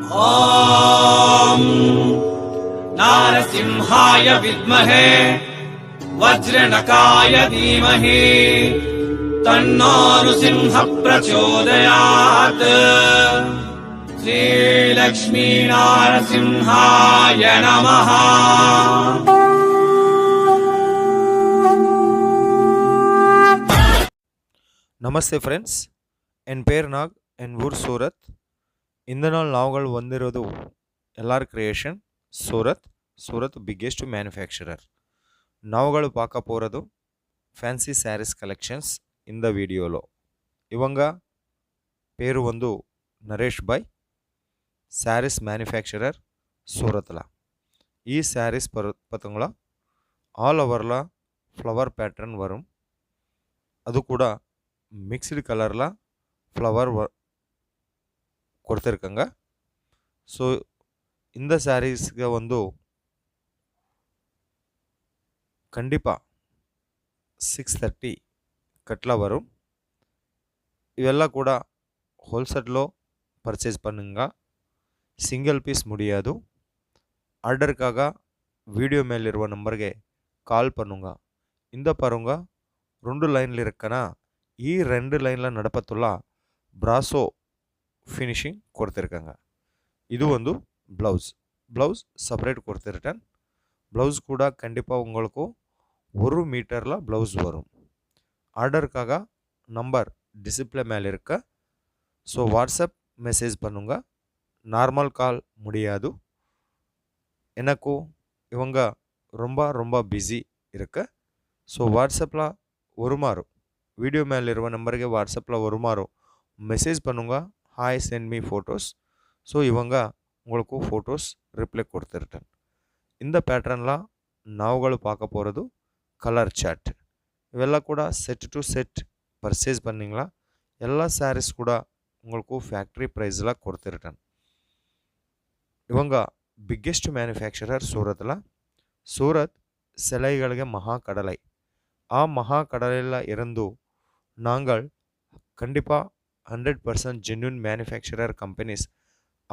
ॐ नारसिंहाय विद्महे वज्रनकाय धीमहि तन्नो नृसिंहः प्रचोदयात्। श्रीलक्ष्मी नारसिंहाय नमः। ನಮಸ್ತೆ ಫ್ರೆಂಡ್ಸ್, ಎನ್ ಪೇರ್ ನಾಗ್, ಎನ್ ಊರ್ ಸೂರತ್. ಇಂದು ನಾವುಗಳು ಹೊಂದಿರೋದು LR creation Surat biggest manufacturer. ನಾವುಗಳು பார்க்க போகிறது ఫ్యాన్సీ శారీస్ కలెక్షన్స్ இந்த వీడియోలో. ఇవంగ పేరు ಒಂದು నరేష్ బాయ్, శారీస్ మ్యానుఫ్యాక్చరర్ సూరత్లా. ఈ శారీస్ பார்த்தீங்களா ஆல் ஓவர்ல ஃப்ளவர் பேட்டர்ன் வரும். அது கூட மிக்ஸ்டு கலரில் ஃப்ளவர் கொடுத்துருக்காங்க. ஸோ இந்த சாரீஸ்க்கு வந்து கண்டிப்பாக 630 கட்டில் வரும். இவெಲ್ಲ ಕೂಡ ஹோல்சேலில் பர்ச்சேஸ் பண்ணுங்க, சிங்கிள் பீஸ் முடியாது. ஆர்டருக்காக வீடியோ மேலிರುವ ನಂಬರ್ಗೆ ಕಾಲ್ பண்ணுங்க. இந்த பாருங்க 2 லைனில் இருக்கனா, ಈ 2 லைனில் நடப்பத்துள்ள ಬ್ರಾಸೋ ಫಿನಿಶಿಂಗ್ ಕೊಡ್ತಿರ್ಕಂಗ. ಇದು ಒಂದು ಬ್ಲೌಸ್ ಸಪ್ರೇಟ್ ಕೊಡ್ತಿರ್ಟನ್. ಬ್ಲೌಸ್ ಕೂಡ கண்டிப்பாக உங்களுக்கு 1 மீட்டரில் ப்ளவுஸ் வரும். ஆர்டருக்காக நம்பர் டிஸ்பிளே மேலே இருக்க. ஸோ வாட்ஸ்அப் மெசேஜ் பண்ணுங்க, நார்மல் கால் முடியாது. எனக்கும் இவங்க ரொம்ப பிஸி இருக்கு. ஸோ வாட்ஸ்அப்பில் ஒரு மாறும் வீடியோ மேலே இருக்க நம்பருக்கு வாட்ஸ்அப்பில் ஒரு மாறும் மெசேஜ் பண்ணுங்க, hi send me photos. So இவங்க உங்களுக்கு ஃபோட்டோஸ் ரிப்ளை கொடுத்துருட்டேன். இந்த பேட்டர்னில் நாவுಗಳು பார்க்க போகிறது கலர் சார்ட். இவெல்லாம் கூட செட் டு செட் பர்ச்சேஸ் பண்ணிங்களா ಎಲ್ಲ ಸ್ಯಾರೀಸ್ ಕೂಡ உங்களுக்கு ಫ್ಯಾಕ್ಟ್ರಿ ಪ್ರೈಸ್ல ಕೊಡ್ತಿರ್ತಾನೆ. ಇವಂಗ ಬಿಗ್ಗೆಸ್ಟ್ ಮ್ಯಾನುಫ್ಯಾಕ್ಚರರ್ ಸೂರತ್ಲ. ಸೂರತ್ சிலைகளுக்கு மகாக்கடலை. ಆ மகாக்கடலையில் இருந்து நாங்கள் கண்டிப்பாக 100% ஜென்யூன் மேனுஃபேக்சரர் கம்பெனிஸ்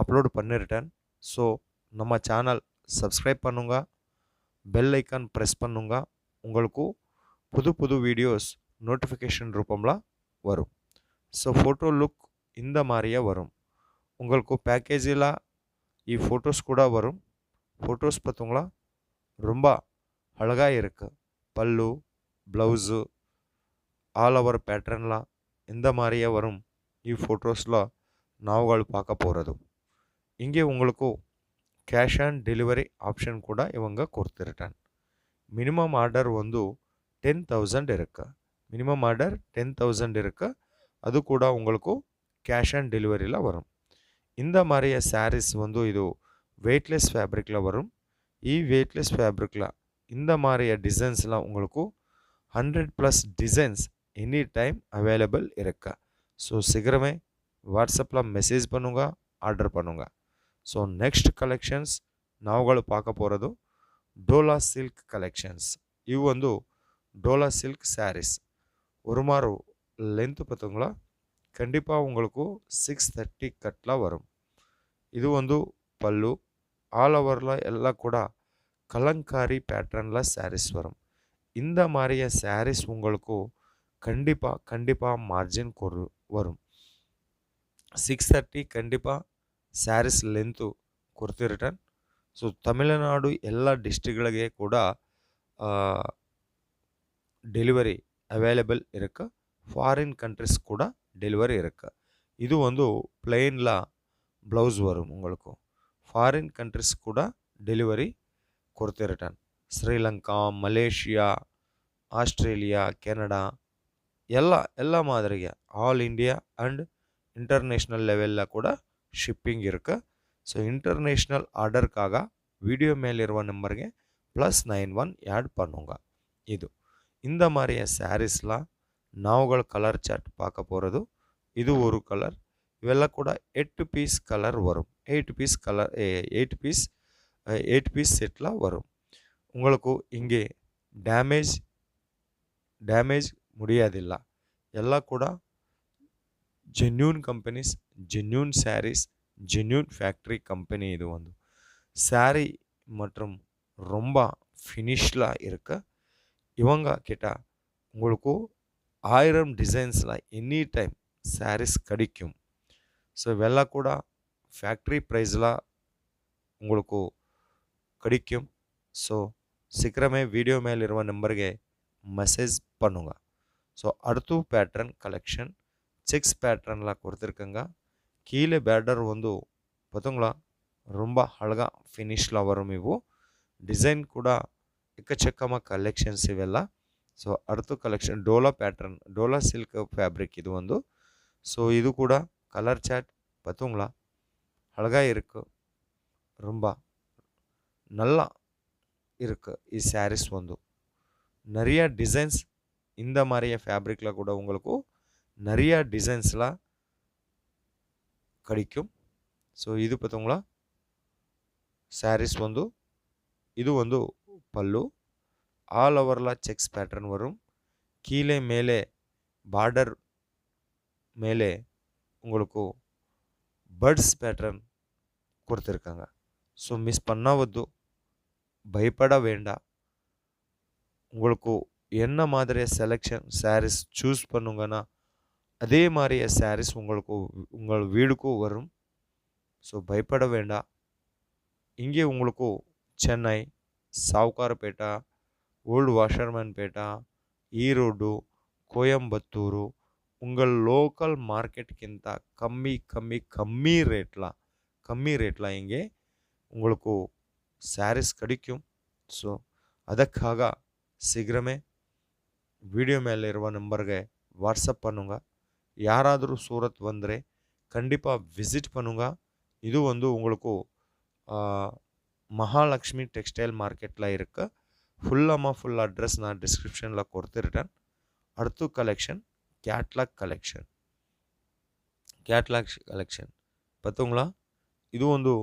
அப்லோட் பண்ணிருட்டேன். ஸோ நம்ம சேனல் சப்ஸ்கிரைப் பண்ணுங்க, பெல் ஐக்கான் ப்ரெஸ் பண்ணுங்க. உங்களுக்கு புது வீடியோஸ் நோட்டிஃபிகேஷன் ரூபம்ல வரும். ஸோ ஃபோட்டோ லுக் இந்த மாதிரியே வரும். உங்களுக்கு பேக்கேஜில் ಈ ஃபோட்டோஸ் கூட வரும். ஃபோட்டோஸ் பார்த்தீங்களா ரொம்ப அழகாக இருக்குது. பல்லு, ப்ளவுஸு, ஆல் ஓவர் பேட்டர்ன்லாம் இந்த மாதிரியே வரும். ಈ ஃபோட்டோஸில் நாவுಗಳು பார்க்க போகிறது. இங்கே உங்களுக்கு கேஷ் ஆன் டெலிவரி ஆப்ஷன் கூட இவங்க கொடுத்துருட்டான். மினிமம் ஆர்டர் வந்து 10,000 இருக்கு. மினிமம் ஆர்டர் 10,000 இருக்கு. அது கூட உங்களுக்கு கேஷ் ஆன் டெலிவரியில் வரும். இந்த மாதிரிய சாரீஸ் வந்து இது வெயிட்லெஸ் ஃபேப்ரிக்கில் வரும். ಈ வெயிட்லெஸ் ஃபேப்ரிக்கில் இந்த மாதிரிய டிசைன்ஸ்லாம் உங்களுக்கு 100+ டிசைன்ஸ் எனி டைம் அவைலபிள் இருக்கு. ஸோ சீக்கிரமே வாட்ஸ்அப்பில் மெசேஜ் பண்ணுங்க, ஆர்டர் பண்ணுங்க. ஸோ நெக்ஸ்ட் கலெக்ஷன்ஸ் நாவுಗಳು பார்க்க போகிறது ಡೋಲಾ ಸಿಲ್ಕ್ கலெக்ஷன்ஸ். ಇವು ಒಂದು ಡೋಲಾ ಸಿಲ್ಕ್ சாரீஸ். ஒரு மாறு லென்த்து பார்த்தீங்களா கண்டிப்பாக உங்களுக்கு 630 கட்டில் வரும். இது வந்து பல்லு. ஆல் ஓவரில் எல்லாம் கூட கலங்காரி பேட்டர்னில் சாரீஸ் வரும். இந்த மாதிரிய சாரீஸ் உங்களுக்கு கண்டிப்பாக மார்ஜின் வரும். 630 கண்டிப்பாக சாரீஸ் லெಂತು ಕೊಡ್ತಿರ್ತಾನೆ. ಸೊ ತಮಿಳುನಾಡು ಎಲ್ಲ ಡಿಸ್ಟ್ರಿಕ್ಟ್ಗಳಿಗೆ ಕೂಡ ಡೆಲಿವರಿ ಅವೈಲೇಬಲ್ ಇರುತ್ತೆ. ஃபாரின் கண்ட்ரிஸ் கூட டெலிவரி இருக்கு. இது வந்து பிளெயினில் ப்ளவுஸ் வரும். உங்களுக்கு ஃபாரின் கண்ட்ரிஸ் கூட டெலிவரி கொடுத்துருட்டேன். ஸ்ரீலங்கா, மலேசியா, ஆஸ்ட்ரேலியா, ಕೆನಡಾ ಎಲ್ಲ ಮಾದರಿಗೆ ಆಲ್ ಇಂಡಿಯಾ ಆ್ಯಂಡ್ ಇಂಟರ್ನ್ಯಾಷನಲ್ ಲೆವೆಲ್ಲ ಕೂಡ ಶಿಪ್ಪಿಂಗ್ ಇருக்கு. ஸோ இன்டர்நேஷ்னல் ஆர்டருக்காக வீடியோ மேலிರುವ நம்பருக்கு +91 ஆட் பண்ணுங்க. இது இந்த மாதிரிய சாரீஸ்லாம் ನಾವುಗಳ ಕಲರ್ ಚಾರ್ಟ್ பார்க்க போகிறது. இது ஒரு கலர். இவெல்லாம் கூட 8 பீஸ் கலர் வரும். 8 பீஸ் செட்டில் வரும். உங்களுக்கு இங்கே ಡ್ಯಾಮೇಜ್ முடியாதிಲ್ಲ. ಎಲ್ಲ ಕೂಡ genuine companies, genuine sarees genuine factory company இது வந்து. சாரி மற்றும் ரொம்ப ஃபினிஷ்ல இருக்க இவங்க கிட்ட உங்களுக்கு 1000 டிசைன்ஸில் எனி டைம் சாரீஸ் கிடைக்கும். ஸோ ಇವೆಲ್ಲ ಕೂಡ ಫ್ಯಾಕ್ಟ್ರಿ ಪ್ರೈಸ್ಲ உங்களுக்கு கிடைக்கும். ஸோ சீக்கிரமே வீடியோ மேலிರುವ நம்பருக்கு மெசேஜ் பண்ணுங்க. ஸோ அடுத்து பேட்டர்ன் கலெக்ஷன் செக்ஸ் பேட்டர்னில் கொடுத்துருக்கங்க. கீழே பேர்டர் வந்து பார்த்தீங்களா ரொம்ப அழகாக ಫಿನಿಶ್ல வரும். ಇವು ಡಿಸೈನ್ ಕೂಡ ಎಕ್ಕಚಕ್ಕಮ ಕಲೆಕ್ಷನ್ಸ್ ಇವೆಲ್ಲ. ಸೊ அடுத்து collection Dhola pattern, Dhola silk fabric இது வந்து. ஸோ இது கூட கலர் சார்ட் பார்த்தீங்களா அழகாக இருக்கு, ரொம்ப நல்லா இருக்கு. ಈ ಸ್ಯಾರೀಸ್ வந்து நிறைய டிசைன்ஸ் இந்த மாதிரியே ஃபேப்ரிக்கில் கூட உங்களுக்கு நிறைய டிசைன்ஸ்லாம் கிடைக்கும். ஸோ இது பார்த்தீங்களா ಸ್ಯಾರೀಸ್ ಒಂದು, ಇದು ಒಂದು ಪಲ್ಲು. ಆಲ್ ಓವರ್ಲ ಚೆಕ್ಸ್ ಪ್ಯಾಟರ್ನ್ வரும். கீழே மேலே பார்டர் மேலே உங்களுக்கு பர்ட்ஸ் பேட்டர்ன் கொடுத்துருக்காங்க. ஸோ மிஸ் பண்ணாவದ್ದು, பயப்பட வேண்டாம். உங்களுக்கு என்ன மாதிரியே செலெக்ஷன் சாரீஸ் சூஸ் பண்ணுங்கன்னா அதே மாதிரியே சாரீஸ் உங்களுக்கு உங்கள் வீடுக்கும் வரும். ஸோ பயப்பட வேண்டாம். இங்கே உங்களுக்கு சென்னை, ಸಾವುಕಾರಪೇಟೆ, ಓಲ್ಡ್ ವಾಷರ್ಮನ್ ಪೇಟೆ, ಈರೋಡು, கோயம்புத்தூர் உங்கள் லோக்கல் மார்க்கெட்டுக்கிಂತ கம்மி ரேட்டில் இங்கே உங்களுக்கு சாரீஸ் கிடைக்கும். ஸோ ಅದಕ್ಕಾಗ ಶೀಘ್ರமே ವಿಡಿಯೋ ಮೇಲೆ ಇರುವ ನಂಬರ್ಗೆ ವಾಟ್ಸಪ್ பண்ணுங்க. யாராದರೂ சூரத் ಬಂದರೆ கண்டிப்பாக விசிட் பண்ணுங்க. இது வந்து உங்களுக்கு மகாலட்சுமி டெக்ஸ்டைல் மார்க்கெட்டில் இருக்கு. ஃபுல் அட்ரஸ் நான் டிஸ்கிரிப்ஷனில் கொடுத்துருக்கேன். அடுத்து கலெக்ஷன் கேட்லாக் கலெக்ஷன் பார்த்தீங்களா ಇದು ಒಂದು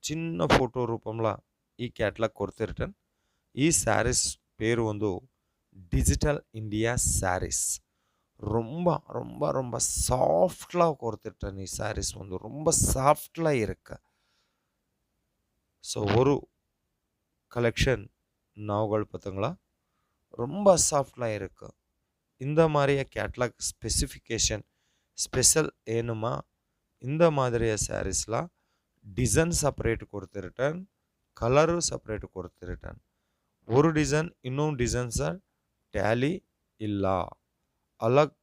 చిన్న ಫೋಟೋ ರೂಪంలో ಈ ಕ್ಯಾಟ್ಲಾಗ್ ಕೊಡ್ತಿರ್ತಾನೆ. ಈ ಸ್ಯಾರೀಸ್ பேர் ಒಂದು டிஜிட்டல் இந்தியா சாரீஸ். ரொம்ப ரொம்ப ரொம்ப சாஃப்ட்லாக கொடுத்துட்டேன். ಈ சாரீஸ் வந்து ரொம்ப சாஃப்ட்லாக இருக்கு. ஸோ ஒரு கலெக்ஷன் நாவல் பார்த்தீங்களா ரொம்ப சாஃப்ட்லாக இருக்கு. இந்த மாதிரியே கேட்லாக் ஸ்பெசிஃபிகேஷன் ஸ்பெஷல் ஏனுமா இந்த மாதிரியே சாரீஸ்லாம் டிசைன் செப்பரேட் கொடுத்துருட்டேன், கலரு செப்பரேಟ್ கொடுத்துருட்டேன். ஒரு டிசைன் இன்னும் டிசೈನ್ಸ ಟ್ಯಾಲಿ ಇಲ್ಲ. ಅಲಗ್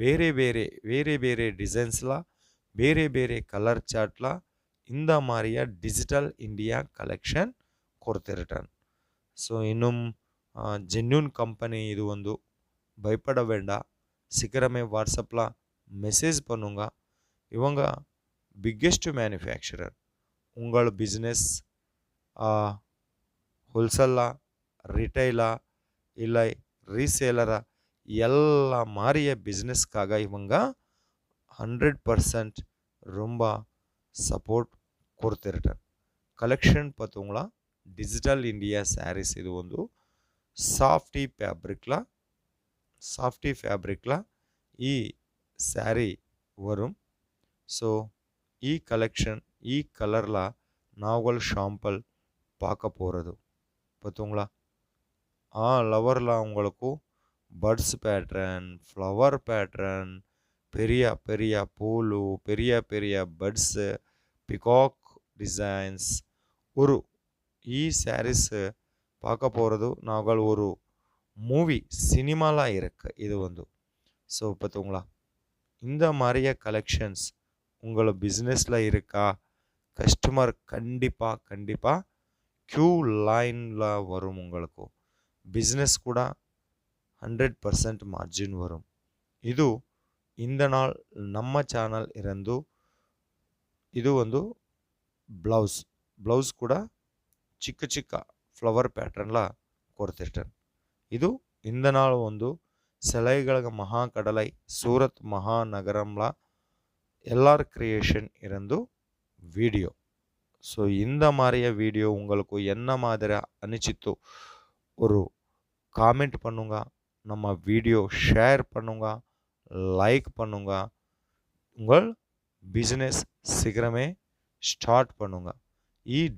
ಬೇರೆ ಡಿಸೈನ್ಸ್ಲ ಬೇರೆ ಕಲರ್ ಚಾರ್ಟ್ಲ இந்த மாதிரியா டிஜிட்டல் இந்தியா கலெக்ஷன் கொடுத்துருட்டேன். ஸோ இன்னும் ஜென்யூன் கம்பெனி இது வந்து பயப்பட வேண்டாம். சீக்கிரமே வாட்ஸ்அப்பில் மெசேஜ் பண்ணுங்க. இவங்க பிக்கெஸ்ட் மேனுஃபேக்சரர். உங்கள் பிஸ்னஸ் ಹೋಲ್ಸೇಲಾ, ರಿಟೈಲಾ இல்லை ரீசேலரா ಎಲ್ಲ மாறிய பிஸ்னஸ்க்காக இவங்க 100% ரொம்ப ಸಪೋರ್ಟ್ ಕೊಡ್ತಿರ್ತಾರೆ. ಕಲೆಕ್ಷನ್ பார்த்தீங்களா டிஜிட்டல் இந்தியா சாரீஸ் இது வந்து ಸಾಫ್ಟಿ ಫ್ಯಾಬ್ರಿಕ್ಲ ಈ ಸ್ಯಾರಿ வரும். ஸோ ಈ கலெக்ஷன் ಈ கலரில் நாவல் ஷாம்பல் பார்க்க போகிறது பார்த்தீங்களா. லவரில் உங்களுக்கு பர்ட்ஸ் பேட்டர்ன், ஃப்ளவர் பேட்டர்ன், பெரிய பூலு, பெரிய பர்ட்ஸு, பிகாக் டிசைன்ஸ் ஒரு ಈ ಸ್ಯಾರೀಸ್ பார்க்க போகிறது நாங்கள் ஒரு மூவி சினிமாலாம் இருக்கு இது வந்து. ஸோ பார்த்தீங்களா இந்த மாதிரியே கலெக்ஷன்ஸ் உங்கள் பிஸ்னஸில் இருக்கா? கஸ்டமர் கண்டிப்பாக க்யூ லைனில் வரும். உங்களுக்கு பிஸ்னஸ் கூட 100% ಮಾರ್ಜಿನ್ வரும். ಇದು இந்த நாள் ನಮ್ಮ ಚಾನಲ್ ಇರಂದು ಇದು ಒಂದು ಬ್ಲೌಸ್ ಕೂಡ ಚಿಕ್ಕ ಫ್ಲವರ್ ಪ್ಯಾಟರ್ನ್ಲ ಕೊಡ್ತಿರ್ತಾನೆ. ಇದು இந்த நாள் ಒಂದು சிலைகள மகாகடலை சூரத் மகாநகரம்ல எல்லார் கிரியேஷன் இருந்து வீடியோ. ஸோ இந்த மாதிரியே வீடியோ உங்களுக்கு என்ன மாதிரி அனுச்சித்தோ ஒரு காமெண்ட் பண்ணுங்க, நம்ம வீடியோ ஷேர் பண்ணுங்க, லைக் பண்ணுங்க. உங்கள் பிஸ்னஸ் சீக்கிரமே ஸ்டார்ட் பண்ணுங்க.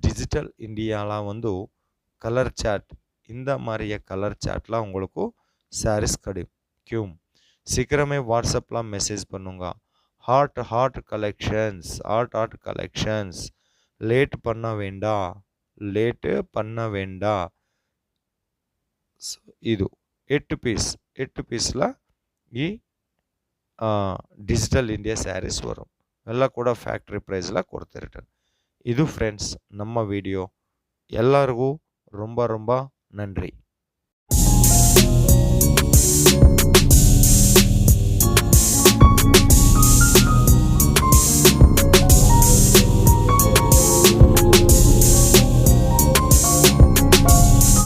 டிஜிட்டல் இந்தியாலாம் வந்து கலர் சாட், இந்த மாதிரியே கலர் சாட்லாம் உங்களுக்கு சாரீஸ் கிடைக்கும். சீக்கிரமே வாட்ஸ்அப்லாம் மெசேஜ் பண்ணுங்க. ஹாட் கலெக்ஷன்ஸ் லேட் பண்ண வேண்டாம். ಇದು 8 ಪೀಸ್ಲ ಈ ಡಿಜಿಟಲ್ ಇಂಡಿಯಾ ಸ್ಯಾರೀಸ್ ವரும். ಎಲ್ಲ ಕೂಡ ಫ್ಯಾಕ್ಟ್ರಿ ಪ್ರೈಸ್ಲ ಕೊಡ್ತಿರ್ತಾರೆ. ಇದು ಫ್ರೆಂಡ್ಸ್ ನಮ್ಮ ವಿಡಿಯೋ. ಎಲ್ಲರಿಗೂ ரொம்ப ரொம்ப நன்றி.